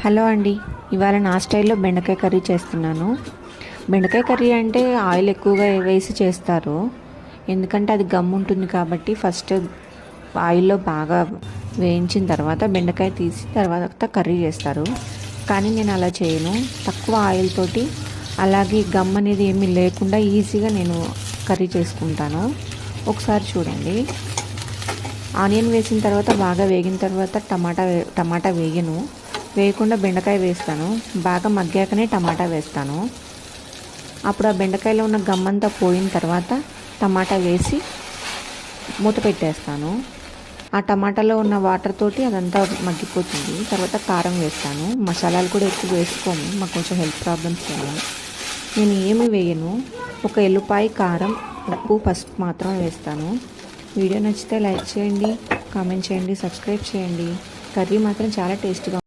Hello అండి. ఇవాళ నా స్టైల్లో బెండకాయ కర్రీ చేస్తున్నాను. బెండకాయ కర్రీ అంటే ఆయిల్ ఎక్కువగా వేసి చేస్తారు. ఎందుకంటే అది గమ్ ఉంటుంది కాబట్టి ఫస్ట్ ఆయిల్లో బాగా వేయించిన తర్వాత బెండకాయ తీసి తర్వాత కర్రీ చేస్తారు. కానీ నేను అలా చేయను. తక్కువ ఆయిల్ తోటి అలాగే గమ్ అనేది ఏమీ లేకుండా ఈజీగా నేను కర్రీ చేసుకుంటాను. ఒకసారి చూడండి. ఆనియన్ వేసిన తర్వాత బాగా వేగిన తర్వాత టమాటా వేయను. వేయకుండా బెండకాయ వేస్తాను. బాగా మగ్గాకనే టమాటా వేస్తాను. అప్పుడు ఆ బెండకాయలో ఉన్న గమ్మంతా పోయిన తర్వాత టమాటా వేసి మూత పెట్టేస్తాను. ఆ టమాటాలో ఉన్న వాటర్ తోటి అదంతా మగ్గిపోతుంది. తర్వాత కారం వేస్తాను. మసాలాలు కూడా ఎక్కువ వేసుకోము, మాకు కొంచెం హెల్త్ ప్రాబ్లమ్స్ ఉన్నాయి. నేను ఏమి వేయను. ఒక ఎల్లుపాయ, కారం, ఉప్పు, పసుపు మాత్రం వేస్తాను. వీడియో నచ్చితే లైక్ చేయండి, కామెంట్ చేయండి, సబ్స్క్రైబ్ చేయండి. కర్రీ మాత్రం చాలా టేస్టీగా